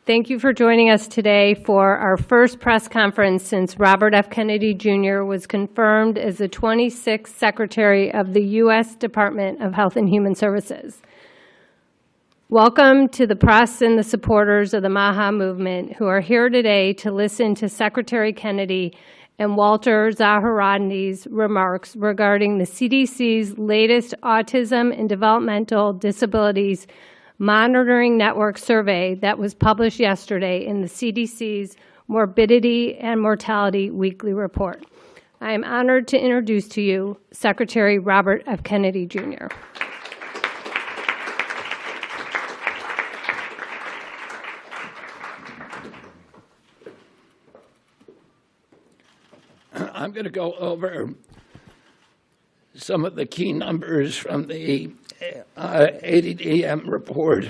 Thank you for joining us today for our first press conference since Robert F. Kennedy Jr. was confirmed as the 26th Secretary of the U.S. Department of Health and Human Services. Welcome to the press and the supporters of the MAHA movement who are here today to listen to Secretary Kennedy and Walter Zaharodny's remarks regarding the CDC's latest Autism and Developmental Disabilities Monitoring Network survey that was published yesterday in the CDC's Morbidity and Mortality Weekly Report. I am honored to introduce to you Secretary Robert F. Kennedy Jr. I'm going to go over some of the key numbers from the ADDM report.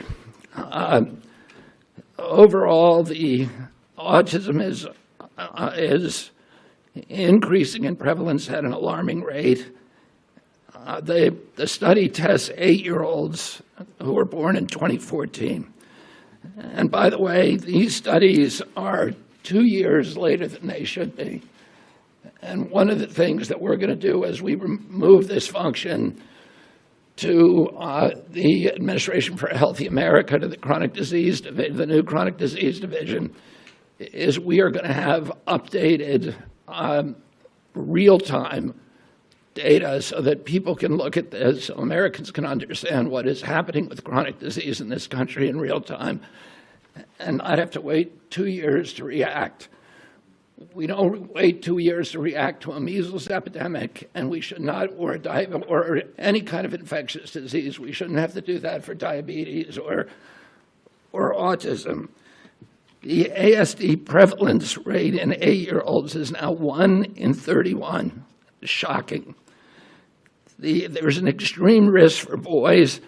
Overall, the autism is increasing in prevalence at an alarming rate. The study tests 8-year-olds who were born in 2014. And by the way, these studies are 2 years later than they should be. And one of the things that we're going to do as we move this function to the Administration for a Healthy America, to the chronic disease division, the new chronic disease division, is we are going to have updated real-time data so that people can look at this, so Americans can understand what is happening with chronic disease in this country in real time. And I'd have to wait 2 years to react. We don't wait 2 years to react to a measles epidemic, and we should not, or any kind of infectious disease. We shouldn't have to do that for diabetes or autism. The ASD prevalence rate in 8-year-olds is now 1 in 31. Shocking. There's an extreme risk for boys.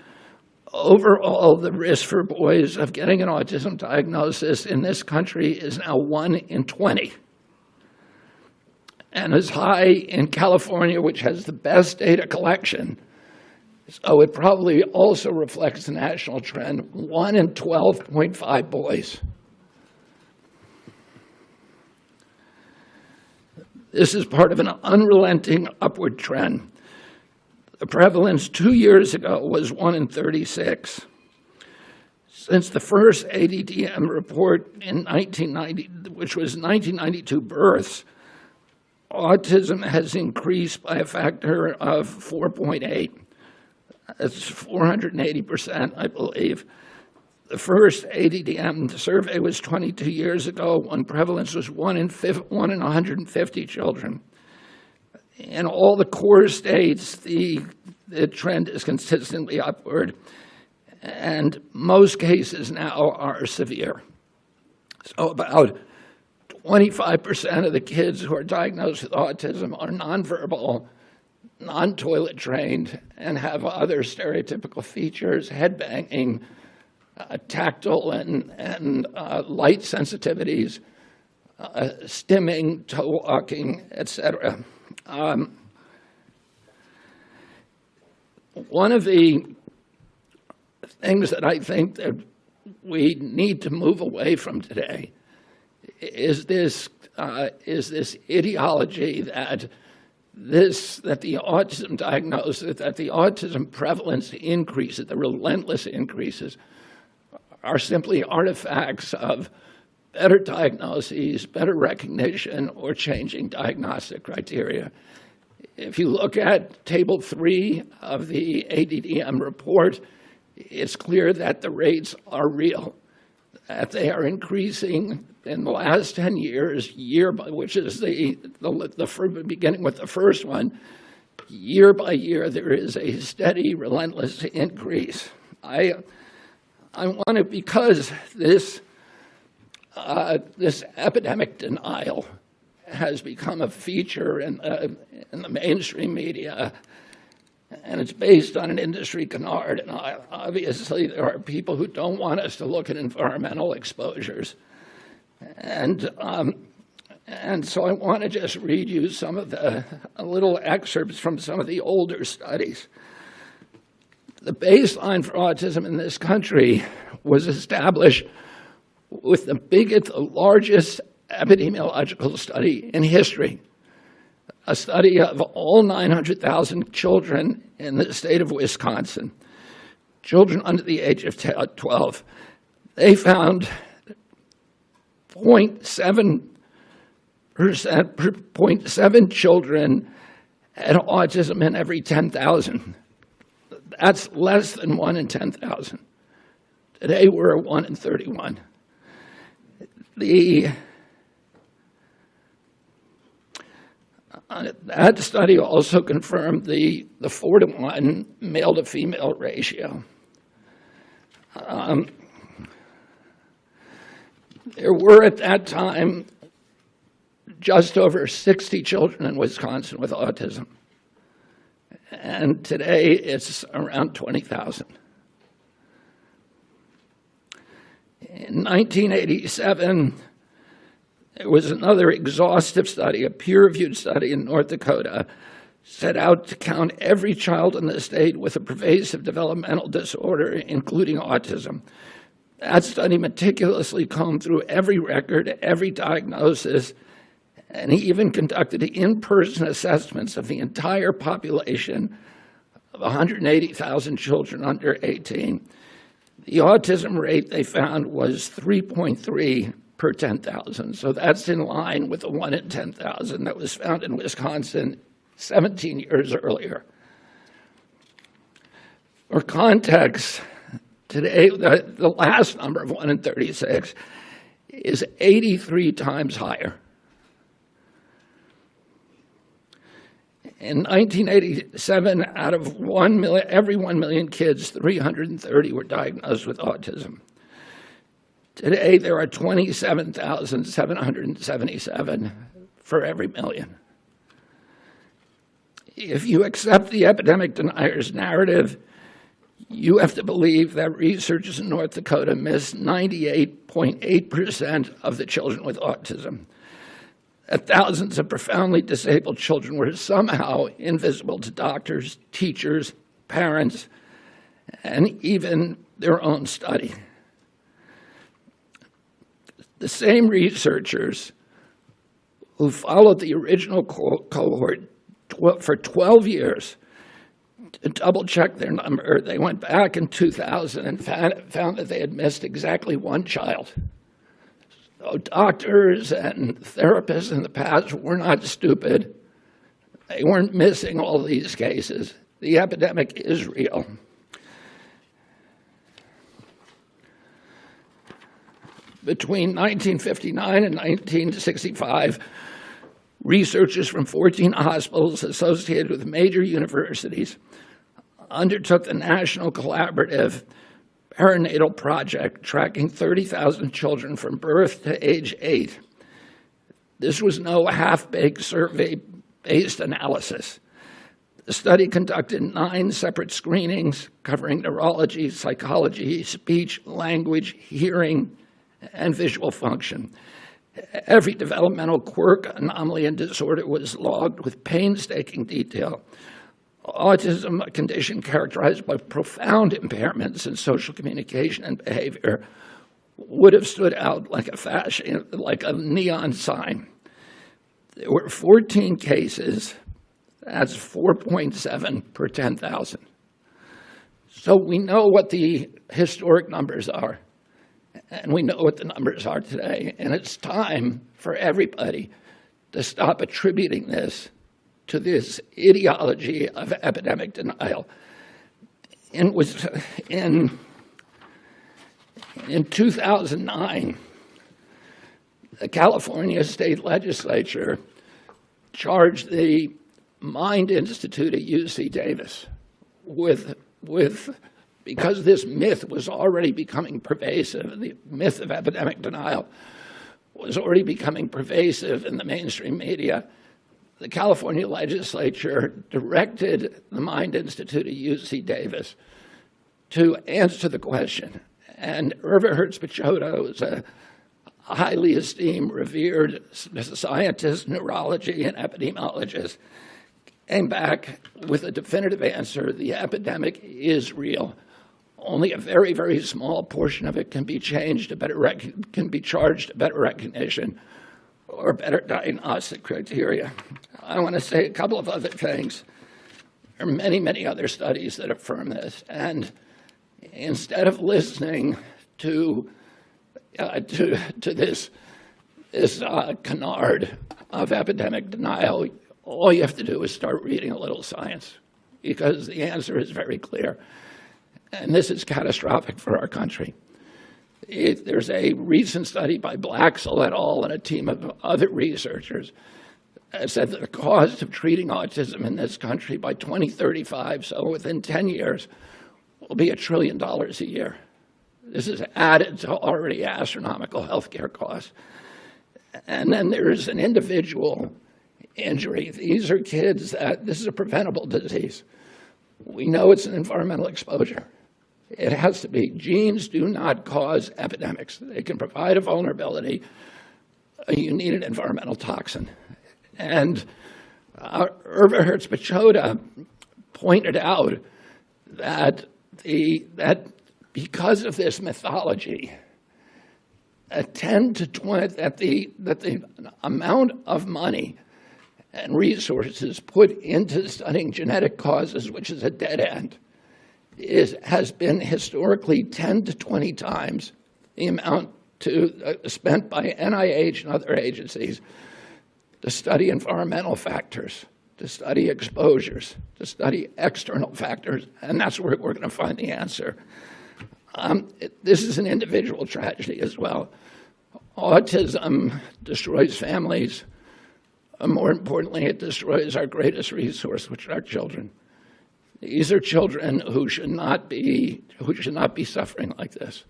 Overall, the risk for boys of getting an autism diagnosis in this country is now 1 in 20. And as high in California, which has the best data collection. So it probably also reflects the national trend, 1 in 12.5 boys. This is part of an unrelenting upward trend. The prevalence 2 years ago was 1 in 36. Since the first ADDM report in 1990, which was 1992 births, autism has increased by a factor of 4.8. That's 480%, I believe. The first ADDM survey was 22 years ago when prevalence was 1 in 150 children. In all the core states, the trend is consistently upward, and most cases now are severe. So about 25% of the kids who are diagnosed with autism are nonverbal, non-toilet trained, and have other stereotypical features, head banging, tactile and light sensitivities, stimming, toe walking, etc. One of the things that I think that we need to move away from today is this ideology that the autism diagnosis, that the autism prevalence increases, the relentless increases, are simply artifacts of better diagnoses, better recognition, or changing diagnostic criteria. If you look at Table 3 of the ADDM report, it's clear that the rates are real, that they are increasing in the last 10 years, which is the beginning with the first one, year by year, there is a steady, relentless increase. I want to, because this epidemic denial has become a feature in the mainstream media, and it's based on an industry canard. And obviously, there are people who don't want us to look at environmental exposures. And so I want to just read you some of the little excerpts from some of the older studies. The baseline for autism in this country was established with the largest epidemiological study in history, a study of all 900,000 children in the state of Wisconsin, children under the age of 12. They found 0.7 children had autism in every 10,000. That's less than 1 in 10,000. Today we're at 1 in 31. That study also confirmed the 4-to-1 male-to-female ratio. There were at that time just over 60 children in Wisconsin with autism. And today it's around 20,000. In 1987, there was another exhaustive study, a peer-reviewed study in North Dakota, set out to count every child in the state with a pervasive developmental disorder, including autism. That study meticulously combed through every record, every diagnosis, and he even conducted in-person assessments of the entire population of 180,000 children under 18. The autism rate they found was 3.3 per 10,000. So that's in line with the 1 in 10,000 that was found in Wisconsin 17 years earlier. For context, today, the last number of 1 in 36 is 83 times higher. In 1987, out of every 1 million kids, 330 were diagnosed with autism. Today, there are 27,777 for every million. If you accept the epidemic denier's narrative, you have to believe that researchers in North Dakota missed 98.8% of the children with autism. That thousands of profoundly disabled children were somehow invisible to doctors, teachers, parents, and even their own study. The same researchers who followed the original cohort for 12 years to double-check their number, they went back in 2000 and found that they had missed exactly 1 child. So doctors and therapists in the past were not stupid. They weren't missing all these cases. The epidemic is real. Between 1959 and 1965, researchers from 14 hospitals associated with major universities undertook the National Collaborative Perinatal Project, tracking 30,000 children from birth to age 8. This was no half-baked survey-based analysis. The study conducted 9 separate screenings covering neurology, psychology, speech, language, hearing, and visual function. Every developmental quirk, anomaly, and disorder was logged with painstaking detail. Autism, a condition characterized by profound impairments in social communication and behavior, would have stood out like a neon sign. There were 14 cases. That's 4.7 per 10,000. So we know what the historic numbers are, and we know what the numbers are today. And it's time for everybody to stop attributing this to this ideology of epidemic denial. In 2009, the California State Legislature charged the Mind Institute at UC Davis because this myth was already becoming pervasive, the myth of epidemic denial was already becoming pervasive in the mainstream media. The California legislature directed the Mind Institute at UC Davis to answer the question. And Irva Hertz-Pichotto is a highly esteemed, revered scientist, neurology, and epidemiologist, came back with a definitive answer: the epidemic is real. only a very, very small portion of it can be changed to can be charged to better recognition or better diagnostic criteria. I want to say a couple of other things. There are many, many other studies that affirm this, and instead of listening to this canard of epidemic denial, all you have to do is start reading a little science, because the answer is very clear. And this is catastrophic for our country. There's a recent study by Blaxell et al. And a team of other researchers that said that the cost of treating autism in this country by 2035, so within 10 years, will be $1 trillion a year. This is added to already astronomical healthcare costs. And then there's an individual injury. These are kids this is a preventable disease. We know it's an environmental exposure. It has to be. Genes do not cause epidemics. They can provide a vulnerability. You need an environmental toxin. And Irva Hertz-Pichota pointed out that because of this mythology, that the amount of money and resources put into studying genetic causes, which is a dead end, has been historically 10 to 20 times the amount spent by NIH and other agencies to study environmental factors, to study exposures, to study external factors, and that's where we're going to find the answer. This is an individual tragedy as well. Autism destroys families. More importantly, it destroys our greatest resource, which are our children. These are children who should not be suffering like this.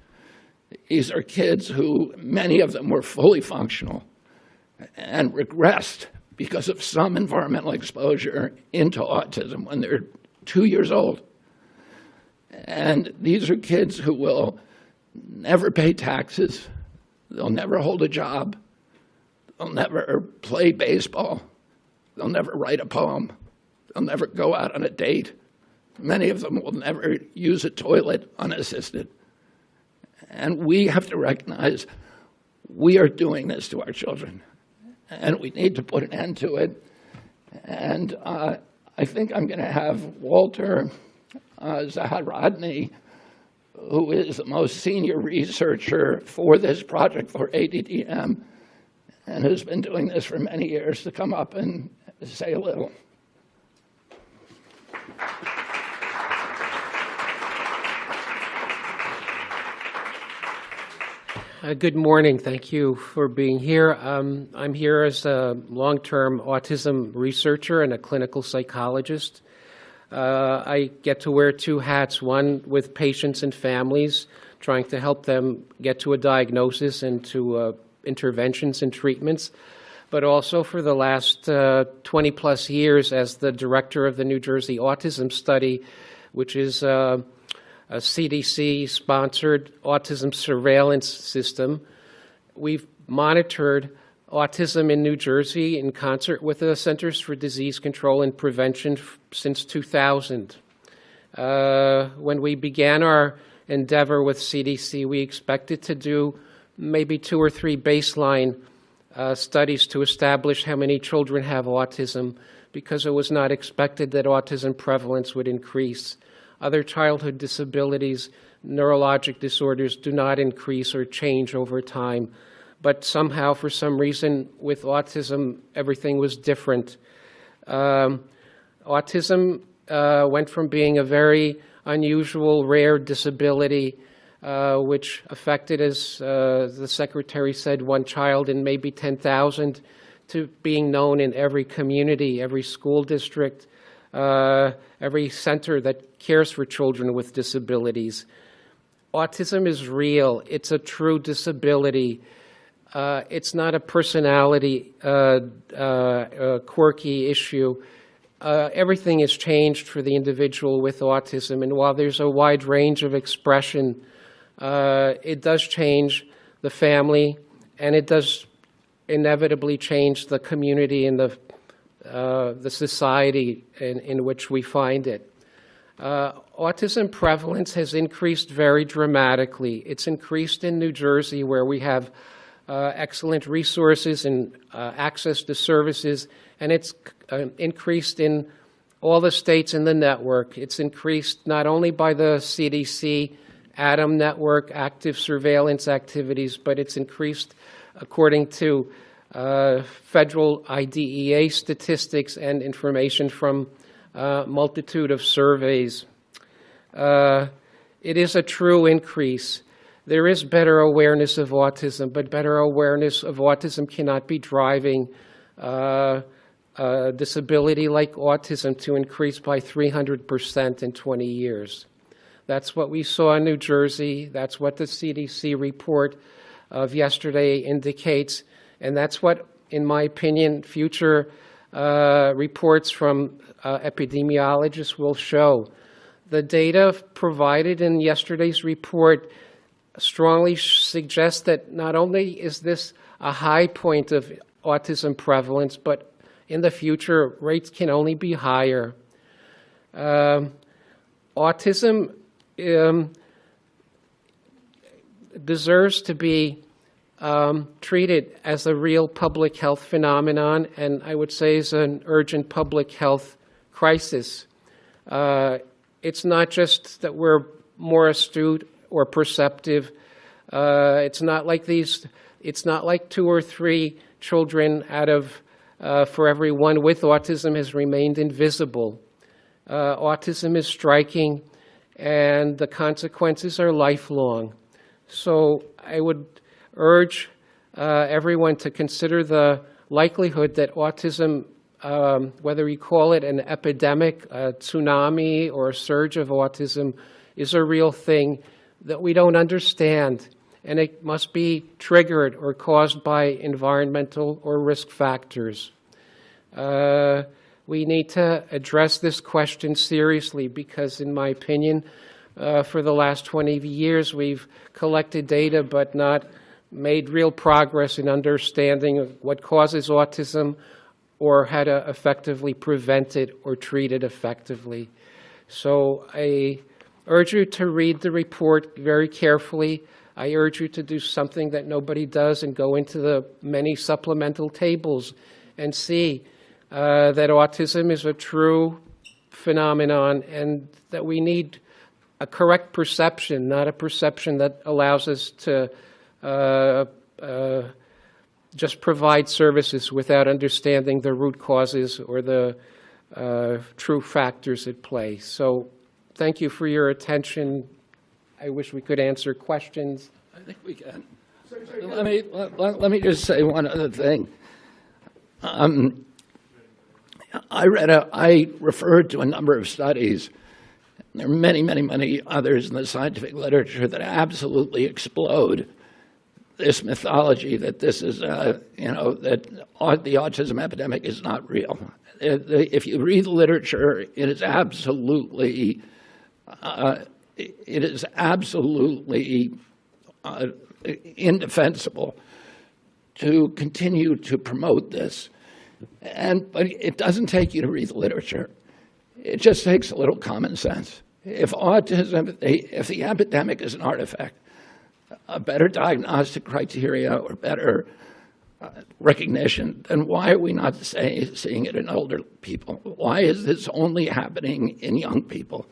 These are kids who, many of them were fully functional and regressed because of some environmental exposure into autism when they're 2 years old. And these are kids who will never pay taxes. They'll never hold a job. They'll never play baseball. They'll never write a poem. They'll never go out on a date. Many of them will never use a toilet unassisted. And we have to recognize we are doing this to our children, and we need to put an end to it. And I think I'm going to have Walter Zaharadny, who is the most senior researcher for this project for ADDM, and has been doing this for many years, to come up and say a little. Good morning. Thank you for being here. I'm here as a long-term autism researcher and a clinical psychologist. I get to wear two hats, one with patients and families, trying to help them get to a diagnosis and to interventions and treatments, but also for the last 20-plus years as the director of the New Jersey Autism Study, which is a CDC-sponsored autism surveillance system. We've monitored autism in New Jersey in concert with the Centers for Disease Control and Prevention since 2000. When we began our endeavor with CDC, we expected to do maybe 2 or 3 baseline studies to establish how many children have autism, because it was not expected that autism prevalence would increase. Other childhood disabilities, neurologic disorders do not increase or change over time. But somehow, for some reason, with autism, everything was different. Autism went from being a very unusual, rare disability, which affected, as the secretary said, 1 child in maybe 10,000, to being known in every community, every school district, every center that cares for children with disabilities. Autism is real. It's a true disability. It's not a personality quirky issue. Everything has changed for the individual with autism, and while there's a wide range of expression, it does change the family, and it does inevitably change the community and the society in which we find it. Autism prevalence has increased very dramatically. It's increased in New Jersey, where we have excellent resources and access to services, and it's increased in all the states in the network. It's increased not only by the CDC, ATOM network, active surveillance activities, but it's increased according to federal IDEA statistics and information from a multitude of surveys. It is a true increase. There is better awareness of autism, but better awareness of autism cannot be driving disability like autism to increase by 300% in 20 years. That's what we saw in New Jersey. That's what the CDC report of yesterday indicates. And that's what, in my opinion, future reports from epidemiologists will show. The data provided in yesterday's report strongly suggests that not only is this a high point of autism prevalence, but in the future, rates can only be higher. Autism deserves to be treated as a real public health phenomenon, and I would say is an urgent public health crisis. It's not just that we're more astute or perceptive. It's not like 2 or 3 children out of for every one with autism has remained invisible. Autism is striking, and the consequences are lifelong. So I would urge everyone to consider the likelihood that autism, whether you call it an epidemic, a tsunami, or a surge of autism, is a real thing that we don't understand, and it must be triggered or caused by environmental or risk factors. We need to address this question seriously because, in my opinion, for the last 20 years, we've collected data but not made real progress in understanding what causes autism or how to effectively prevent it or treat it effectively. So I urge you to read the report very carefully. I urge you to do something that nobody does and go into the many supplemental tables and see that autism is a true phenomenon and that we need a correct perception, not a perception that allows us to just provide services without understanding the root causes or the true factors at play. So thank you for your attention. I wish we could answer questions. I think we can. Let me just say one other thing. I referred to a number of studies. There are many, many, many others in the scientific literature that absolutely explode this mythology that this is, that the autism epidemic is not real. If you read the literature, it is absolutely indefensible to continue to promote this. But it doesn't take you to read the literature. It just takes a little common sense. If the epidemic is an artifact, a better diagnostic criteria or better recognition, then why are we not seeing it in older people? Why is this only happening in young people?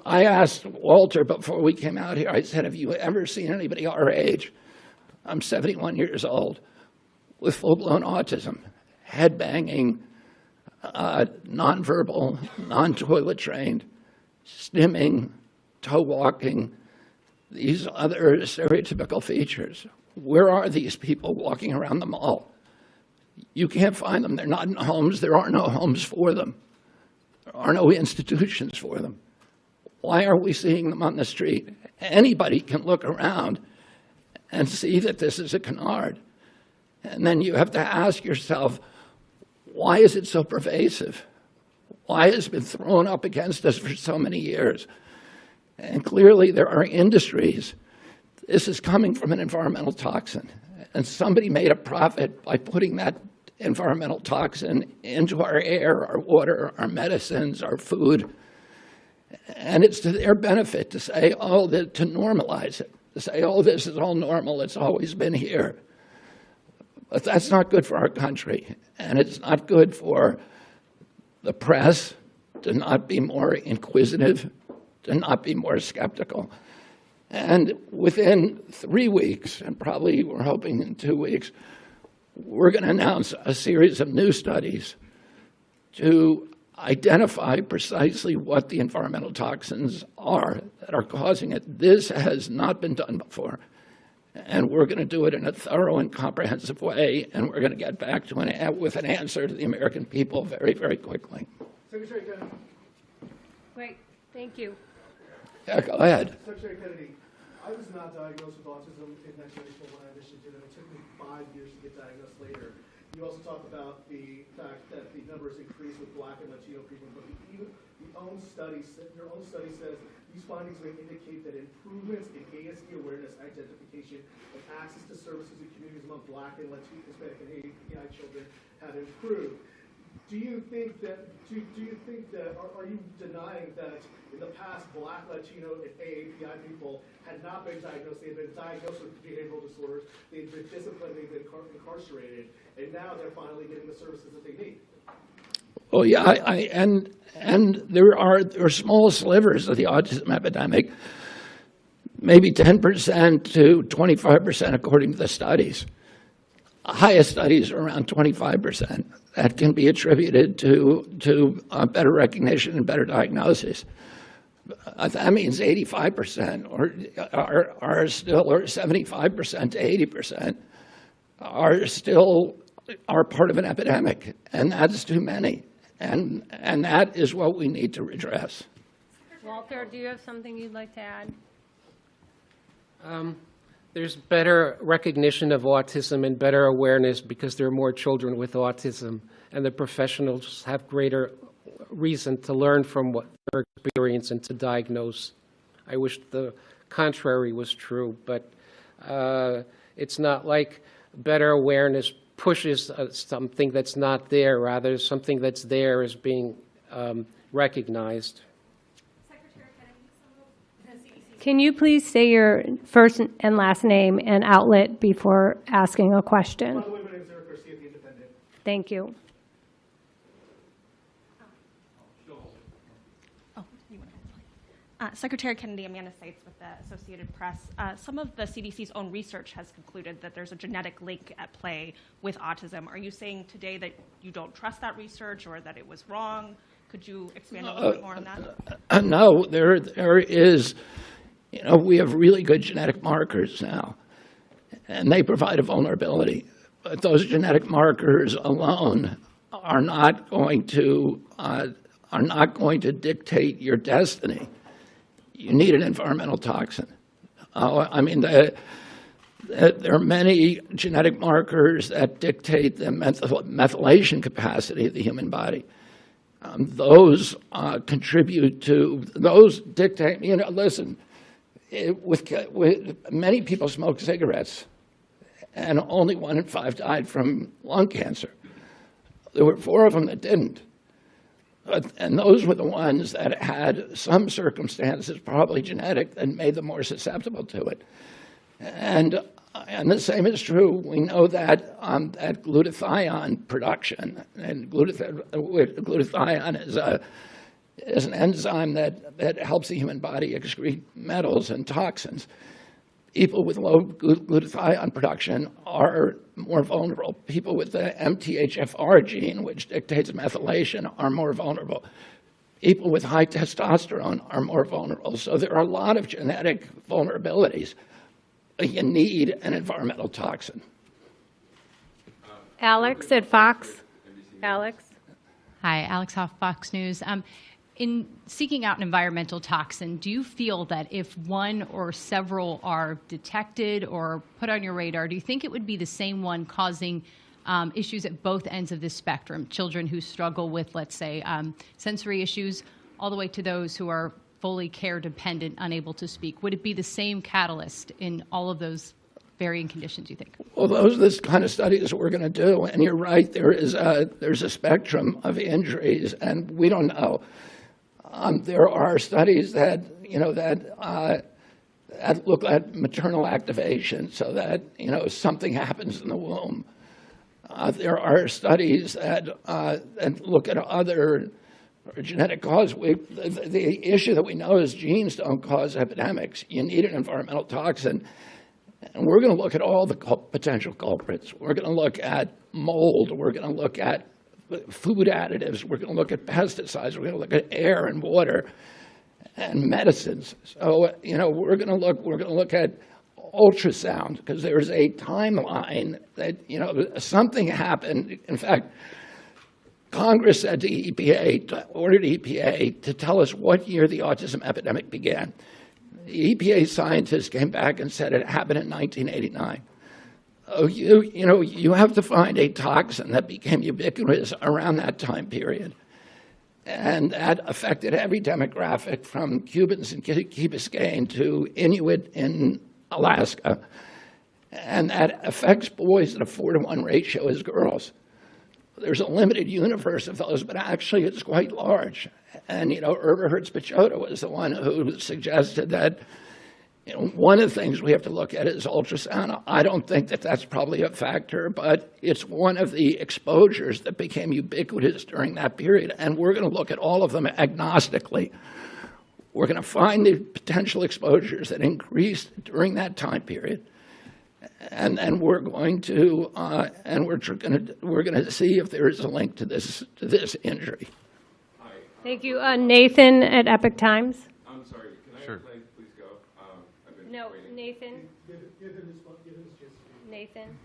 I asked Walter before we came out here, I said, have you ever seen anybody our age? I'm 71 years old with full-blown autism, head banging, nonverbal, non-toilet trained, stimming, toe walking, these other stereotypical features. Where are these people walking around the mall? You can't find them. They're not in homes. There are no homes for them. There are no institutions for them. Why are we seeing them on the street? Anybody can look around and see that this is a canard. And then you have to ask yourself, why is it so pervasive? Why has it been thrown up against us for so many years? And clearly there are industries. This is coming from an environmental toxin. And somebody made a profit by putting that environmental toxin into our air, our water, our medicines, our food. And it's to their benefit to say, oh, to normalize it, to say, oh, this is all normal, it's always been here. But that's not good for our country, and it's not good for the press to not be more inquisitive, to not be more skeptical. And within 3 weeks, and probably we're hoping in 2 weeks, we're going to announce a series of new studies to identify precisely what the environmental toxins are that are causing it. This has not been done before. And we're going to do it in a thorough and comprehensive way, and we're going to get back to with an answer to the American people very, very quickly. Secretary Kennedy. Great, thank you. Yeah, go ahead. Secretary Kennedy, I was not diagnosed with autism in 1994 when I initially did it. It took me 5 years to get diagnosed later. You also talked about the fact that the numbers increased with Black and Latino people, but your own study says these findings may indicate that improvements in ASD awareness, identification, and access to services in communities among Black and Latino, Hispanic, and API children have improved. Do you think that, are you denying that in the past Black, Latino, and AAPI people had not been diagnosed, they had been diagnosed with behavioral disorders, they'd been disciplined, they'd been incarcerated, and now they're finally getting the services that they need? Well, yeah, and there are small slivers of the autism epidemic, maybe 10% to 25% according to the studies. Highest studies are around 25%. That can be attributed to better recognition and better diagnosis. That means 85% are still, or 75% to 80% are part of an epidemic, and that's too many. And that is what we need to redress. Walter, do you have something you'd like to add? There's better recognition of autism and better awareness because there are more children with autism, and the professionals have greater reason to learn from what their experience and to diagnose. I wish the contrary was true, but it's not like better awareness pushes something that's not there. Rather, something that's there is being recognized. Can you please say your first and last name and outlet before asking a question? By the way, my name is Eric Garcia, The Independent. Thank you. Secretary Kennedy, Amanda Seitz with the Associated Press. Some of the CDC's own research has concluded that there's a genetic link at play with autism. Are you saying today that you don't trust that research or that it was wrong? Could you expand a little bit more on that? No, there is, we have really good genetic markers now, and they provide a vulnerability. But those genetic markers alone are not going to dictate your destiny. You need an environmental toxin. There are many genetic markers that dictate the methylation capacity of the human body. Those contribute to, those dictate, listen, with many people smoke cigarettes, and only 1 in 5 died from lung cancer. There were 4 of them that didn't. And those were the ones that had some circumstances, probably genetic, that made them more susceptible to it. And the same is true. We know that that glutathione production, and glutathione is an enzyme that helps the human body excrete metals and toxins. People with low glutathione production are more vulnerable. People with the MTHFR gene, which dictates methylation, are more vulnerable. People with high testosterone are more vulnerable. So there are a lot of genetic vulnerabilities. You need an environmental toxin. Alex at Fox. Alex. Hi, Alex Hoff, Fox News. In seeking out an environmental toxin, do you feel that if one or several are detected or put on your radar, do you think it would be the same one causing issues at both ends of the spectrum? Children who struggle with, let's say, sensory issues, all the way to those who are fully care dependent, unable to speak. Would it be the same catalyst in all of those varying conditions, you think? Well, those are the kind of studies we're going to do. And you're right, there's a spectrum of injuries, and we don't know. There are studies that, that look at maternal activation so that, something happens in the womb. There are studies that, that look at other genetic causes. The issue that we know is genes don't cause epidemics. You need an environmental toxin. And we're going to look at all the potential culprits. We're going to look at mold. We're going to look at food additives. We're going to look at pesticides. We're going to look at air and water and medicines. So, we're going to look at ultrasound, because there's a timeline that, something happened. In fact, Congress said to EPA, ordered EPA to tell us what year the autism epidemic began. The EPA scientists came back and said it happened in 1989. Oh, you have to find a toxin that became ubiquitous around that time period. And that affected every demographic from Cubans in Key Biscayne to Inuit in Alaska. And that affects boys at a 4-to-1 ratio as girls. There's a limited universe of those, but actually it's quite large. And, Herbert Hertz-Pichota was the one who suggested that, one of the things we have to look at is ultrasound. I don't think that that's probably a factor, but it's one of the exposures that became ubiquitous during that period. And we're going to look at all of them agnostically. We're going to find the potential exposures that increased during that time period. And then we're going to we're going to see if there is a link to this injury. Thank you. Nathan at Epoch Times. I'm sorry, can I please go? I've been No, waiting. Nathan. Give him his chance to Nathan.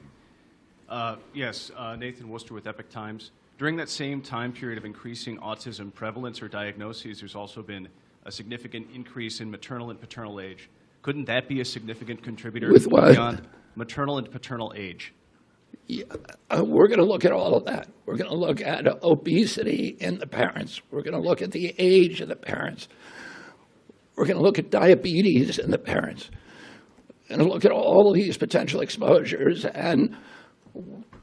Yes, Nathan Worcester with Epoch Times. During that same time period of increasing autism prevalence or diagnoses, there's also been a significant increase in maternal and paternal age. Couldn't that be a significant contributor With what? beyond maternal and paternal age? Yeah, we're going to look at all of that. We're going to look at obesity in the parents. We're going to look at the age of the parents. We're going to look at diabetes in the parents. We're going to look at all of these potential exposures. And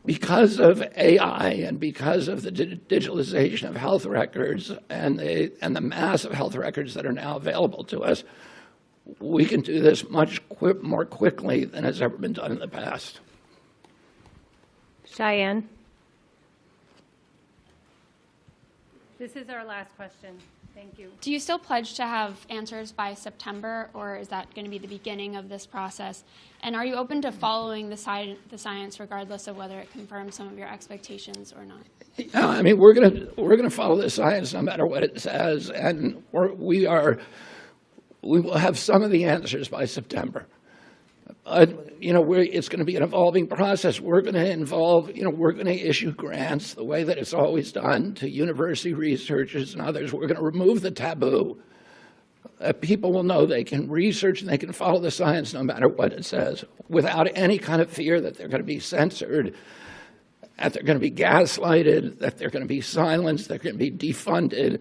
because of AI and because of the digitalization of health records and the mass of health records that are now available to us, we can do this much more quickly than has ever been done in the past. Cheyenne. This is our last question. Thank you. Do you still pledge to have answers by September, or is that going to be the beginning of this process? And are you open to following the science regardless of whether it confirms some of your expectations or not? Yeah, I mean, we're gonna follow the science no matter what it says, and we will have some of the answers by September. It's going to be an evolving process. We're going to issue grants the way that it's always done to university researchers and others. We're going to remove the taboo. People will know they can research and they can follow the science no matter what it says, without any kind of fear that they're going to be censored, that they're going to be gaslighted, that they're going to be silenced, they're going to be defunded,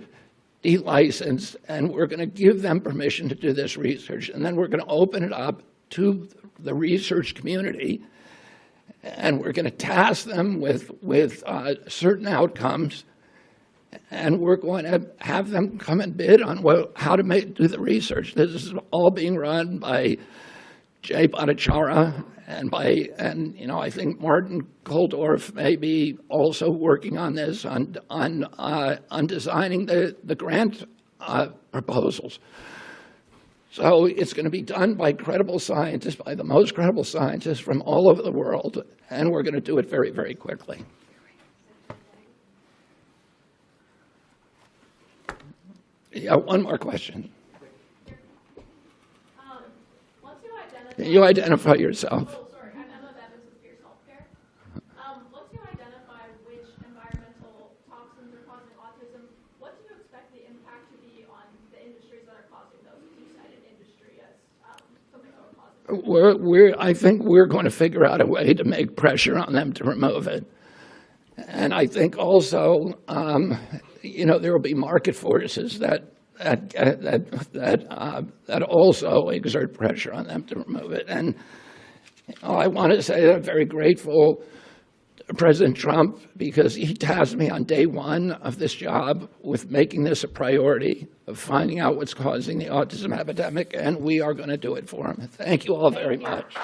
delicensed, and we're going to give them permission to do this research. And then we're going to open it up to the research community, and we're going to task them with certain outcomes, and we're going to have them come and bid on how to do the research. This is all being run by Jay Bhattacharya and I think Martin Koldorf may be also working on this on designing the grant proposals. So it's going to be done by credible scientists, by the most credible scientists from all over the world, and we're going to do it very, very quickly. Yeah, one more question. Once you identify, Can you identify yourself? oh, sorry, I'm Emma Bevins with Fierce Healthcare. Once you identify which environmental toxins are causing autism, what do you expect the impact to be on the industries that are causing those? You cited industry as something that would cause it. I think we're going to figure out a way to make pressure on them to remove it. And I think also, there will be market forces that also exert pressure on them to remove it. And I want to say that I'm very grateful President Trump because he tasked me on day one of this job with making this a priority, of finding out what's causing the autism epidemic, and we are going to do it for him. Thank you all very much.